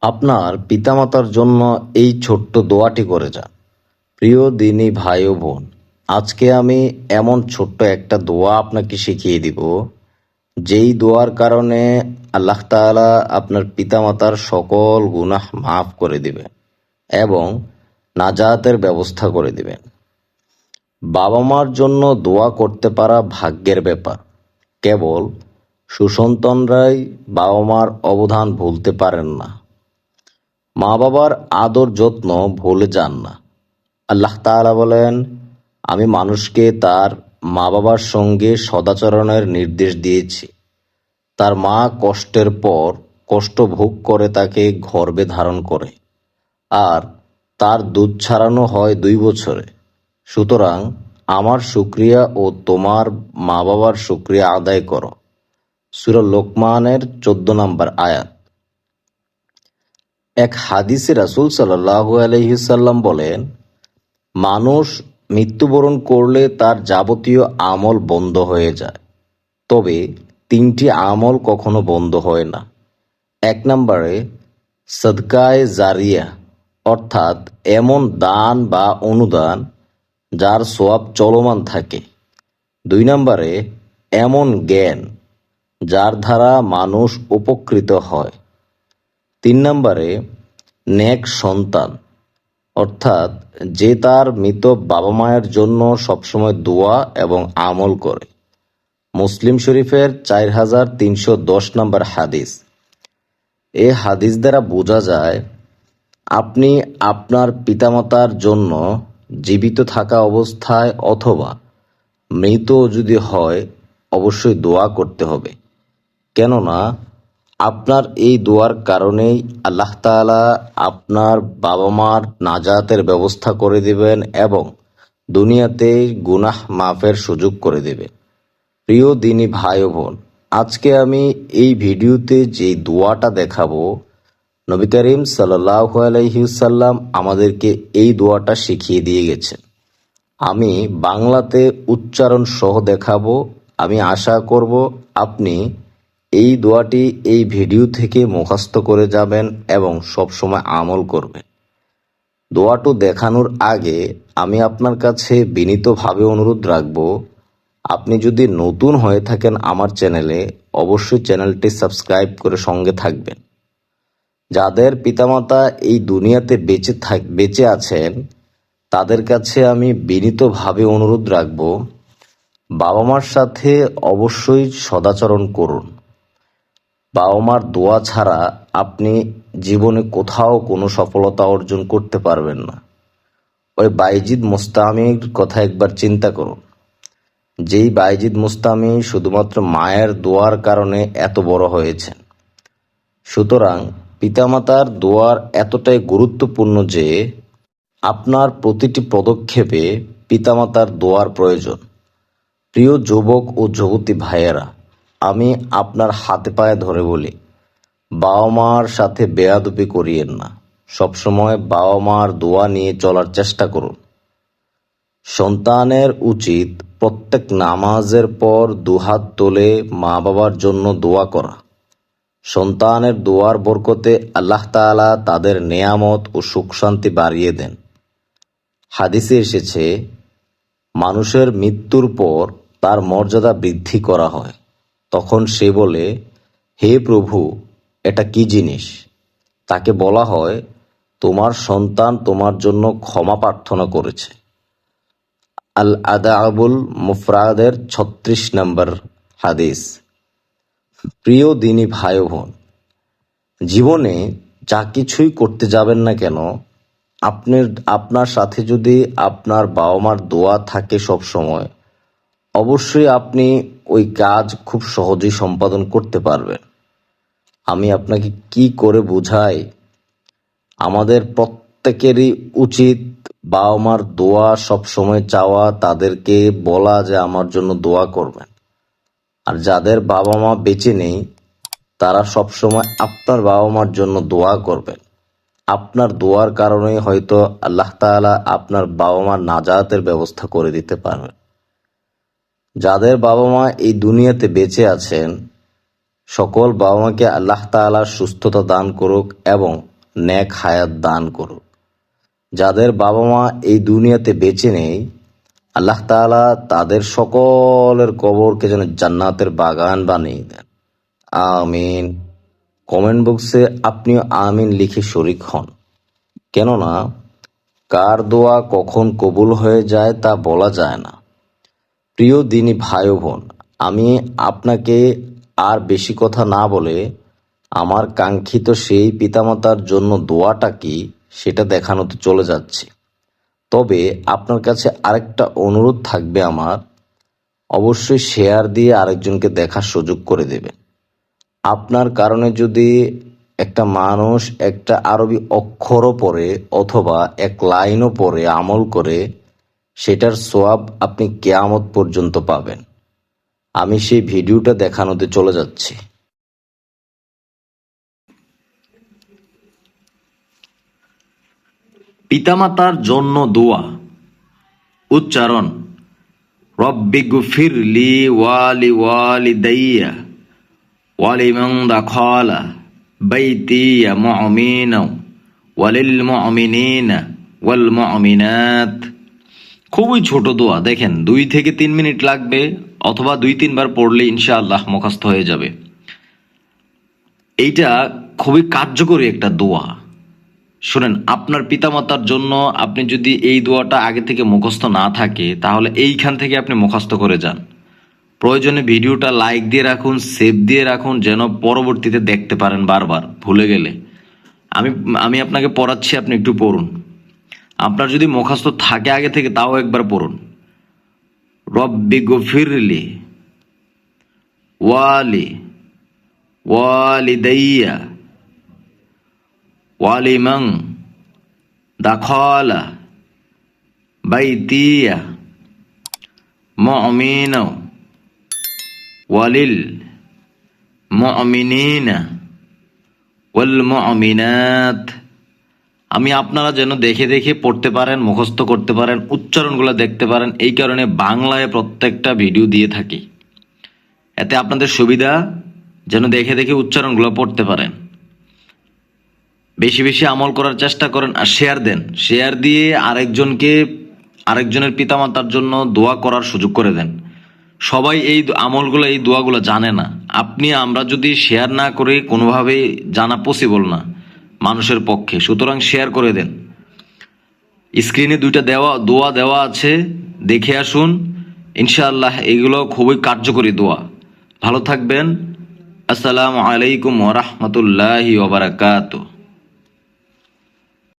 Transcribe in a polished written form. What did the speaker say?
আপনার পিতামাতার জন্য এই ছোট্ট দোয়াটি করে যান। প্রিয় দিনী ভাই ও বোন, আজকে আমি এমন ছোট্ট একটা দোয়া আপনাকে শিখিয়ে দিব, যেই দোয়ার কারণে আল্লাহ তাআলা আপনার পিতামাতার সকল গুনাহ মাফ করে দিবেন এবং নাজাতের ব্যবস্থা করে দিবেন। বাবা মার জন্য দোয়া করতে পারা ভাগ্যের ব্যাপার। কেবল সুসন্তানরাই বাবা মার অবদান ভুলতে পারেন না, মা বাবার আদর যত্ন ভুলে যান না। আল্লাহ তাআলা বলেন, আমি মানুষকে তার মা বাবার সঙ্গে সদাচরণের নির্দেশ দিয়েছি। তার মা কষ্টের পর কষ্ট ভোগ করে তাকে গর্ভে ধারণ করে, আর তার দুধ ছাড়ানো হয় 2 বছরে। সুতরাং আমার শুকরিয়া ও তোমার মা বাবার শুকরিয়া আদায় করো। সূরা লোকমানের 14 নম্বর আয়াত। এক হাদিসে রাসূল সাল্লাল্লাহু আলাইহি সাল্লাম বলেন, মানুষ মৃত্যুবরণ করলে তার যাবতীয় আমল বন্ধ হয়ে যায়, তবে 3টি আমল কখনো বন্ধ হয় না। 1 নম্বরে সদকায়ে জারিয়া, অর্থাৎ এমন দান বা অনুদান যার সওয়াব চলমান থাকে। 2 নম্বরে এমন জ্ঞান যার দ্বারা মানুষ উপকৃত হয়। 3 নম্বরে নেক সন্তান, অর্থাৎ যে তার মৃত বাবা মায়ের জন্য সবসময় দোয়া এবং আমল করে। মুসলিম শরীফের 4310 নম্বর হাদিস। এ হাদিস দ্বারা বোঝা যায়, আপনি আপনার পিতামাতার জন্য জীবিত থাকা অবস্থায় অথবা মৃত যদি হয় অবশ্যই দোয়া করতে হবে। কেননা আপনার এই দোয়ার কারণেই আল্লাহ তাআলা আপনার বাবা মার নাজাতের ব্যবস্থা করে দিবেন এবং দুনিয়াতে গুনাহ মাফের সুযোগ করে দেবেন। প্রিয় দিনী ভাই ও বোন, আজকে আমি এই ভিডিওতে যে দোয়াটা দেখাবো, নবী করিম সাল্লাল্লাহু আলাইহি ওয়াসাল্লাম আমাদেরকে এই দোয়াটা শিখিয়ে দিয়ে গেছেন। আমি বাংলাতে উচ্চারণ সহ দেখাবো। আমি আশা করব আপনি এই দোয়াটি এই ভিডিও থেকে মুখস্থ করে যাবেন এবং সব সময় আমল করবেন। দোয়াটি দেখানোর আগে আমি আপনার কাছে বিনীতভাবে অনুরোধ রাখব, আপনি যদি নতুন হয়ে থাকেন আমার চ্যানেলে, অবশ্যই চ্যানেলটি সাবস্ক্রাইব করে সঙ্গে থাকবেন। যাদের পিতামাতা এই দুনিয়াতে বেঁচে আছেন, তাদের কাছে আমি বিনীতভাবে অনুরোধ রাখব, বাবা মার সাথে অবশ্যই সদাচরণ করুন। বাবা মার দোয়া ছাড়া আপনি জীবনে কোথাও কোনো সফলতা অর্জন করতে পারবেন না। ওই বাইজিদ মুস্তামির কথা একবার চিন্তা করুন, যেই বাইজিদ মুস্তামি শুধুমাত্র মায়ের দোয়ার কারণে এত বড় হয়েছেন। সুতরাং পিতামাতার দোয়ার এতটাই গুরুত্বপূর্ণ যে আপনার প্রতিটি পদক্ষেপে পিতামাতার দোয়ার প্রয়োজন। প্রিয় যুবক ও যুবতী ভাইয়েরা, আমি আপনার হাতে পায়ে ধরে বলি, বাবা মার সাথে বেয়াদবি করিয়েন না। সবসময় বাবা মার দোয়া নিয়ে চলার চেষ্টা করুন। সন্তানের উচিত প্রত্যেক নামাজের পর দুহাত তুলে মা বাবার জন্য দোয়া করা। সন্তানের দোয়ার বরকতে আল্লাহ তাআলা তাদের নেয়ামত ও সুখ শান্তি বাড়িয়ে দেন। হাদিসে এসেছে, মানুষের মৃত্যুর পর তার মর্যাদা বৃদ্ধি করা হয়। তখন সে বলে, হে প্রভু, এটা কি জিনিস? তাকে বলা হয়, তোমার সন্তান তোমার জন্য ক্ষমা প্রার্থনা করেছে। আল আদাবুল মুফরাদের 36 নম্বর হাদিস। প্রিয় দিনী ভাই ও বোন, জীবনে যা কিছুই করতে যাবেন না কেন, আপনার সাথে যদি আপনার বাবা মার দোয়া থাকে সব সময়, অবশ্যই আপনি ওই কাজ খুব সহজেই সম্পাদন করতে পারবেন। আমি আপনাকে কি করে বোঝাই? আমাদের প্রত্যেকেরই উচিত বাবা মার দোয়া সব সময় চাওয়া, তাদেরকে বলা যে আমার জন্য দোয়া করবেন। আর যাদের বাবা মা বেঁচে নেই, তারা সব সময় আপনার বাবা মার জন্য দোয়া করবেন। আপনার দোয়ার কারণেই হয়তো আল্লাহ তাআলা আপনার বাবা মার নাজাতের ব্যবস্থা করে দিতে পারবেন। যাদের বাবা মা এই দুনিয়াতে বেঁচে আছেন, সকল বাবা মাকে আল্লাহ তাআলা সুস্থতা দান করুক এবং নেক হায়াত দান করুক। যাদের বাবা মা এই দুনিয়াতে বেঁচে নেই, আল্লাহ তাআলা তাদের সকলের কবরকে যেন জান্নাতের বাগান বানিয়ে দেন। আমিন। কমেন্ট বক্সে আপনিও আমিন লিখে শরিক হন। কেননা কার দোয়া কখন কবুল হয়ে যায় তা বলা যায় না। প্রিয় দিনী ভাই ও বোন, আমি আপনাকে আর বেশি কথা না বলে আমার কাঙ্ক্ষিত সেই পিতামাতার জন্য দোয়াটা কি সেটা দেখানোতে চলে যাচ্ছি। তবে আপনার কাছে আরেকটা অনুরোধ থাকবে আমার, অবশ্যই শেয়ার দিয়ে আরেকজনকে দেখার সুযোগ করে দেবেন। আপনার কারণে যদি একটা মানুষ একটা আরবি অক্ষরও পড়ে অথবা এক লাইনও পড়ে আমল করে, সেটার সোয়াব আপনি কিয়ামত পর্যন্ত পাবেন। আমি সেই ভিডিওটা দেখানোতে চলে যাচ্ছি। পিতামাতার জন্য দোয়া। উচ্চারণ: রব্বিগফিরলি ওয়ালি ওয়ালিদাইয়া ওয়ালিমান দাখালা বাইতিয়া মুমিনা ওয়ালিল মুমিনিনা ওয়াল মুমিনাত। খুবই ছোট দোয়া, দেখেন 2 থেকে 3 মিনিট লাগবে, অথবা 2-3 বার পড়লে ইনশাআল্লাহ মুখস্থ হয়ে যাবে। এইটা খুবই কার্যকরী একটা দোয়া। শুনেন, আপনার পিতামাতার জন্য আপনি যদি এই দোয়াটা আগে থেকে মুখস্থ না থাকে, তাহলে এইখান থেকে আপনি মুখস্থ করে যান। প্রয়োজনে ভিডিওটা লাইক দিয়ে রাখুন, সেভ দিয়ে রাখুন, যেন পরবর্তীতে দেখতে পারেন বারবার ভুলে গেলে। আমি আপনাকে পড়াচ্ছি, আপনি একটু পড়ুন। আপনার যদি মুখস্থ থাকে আগে থেকে, তাও একবার পড়ুন। রব্বি গফিরলি ওয়ালি ওয়ালিদাইয়া ওয়ালিমান দাখালা বাইতিয়া মুমিনা ওয়ালিল মুমিনিনা ওয়াল মুমিনাত। আমি আপনারা যেন দেখে দেখে পড়তে পারেন, মুখস্থ করতে পারেন, উচ্চারণগুলো দেখতে পারেন, এই কারণে বাংলায় প্রত্যেকটা ভিডিও দিয়ে থাকি। এতে আপনাদের সুবিধা, যেন দেখে দেখে উচ্চারণগুলো পড়তে পারেন। বেশি বেশি আমল করার চেষ্টা করেন আর শেয়ার দেন। শেয়ার দিয়ে আরেকজনের পিতামাতার জন্য দোয়া করার সুযোগ করে দেন। সবাই এই আমলগুলো, এই দোয়াগুলো জানে না। আমরা যদি শেয়ার না করে, কোনোভাবেই জানা পসিবল না মানুষের পক্ষে। সুতরাং শেয়ার করে দেন। স্ক্রিনে 2টা দোয়া দেওয়া আছে, দেখে আসুন। ইনশাআল্লাহ এগুলো খুবই কার্যকরী দোয়া। ভালো থাকবেন। আসসালামু আলাইকুম ওয়া রাহমাতুল্লাহি ওয়া বারাকাতুহু।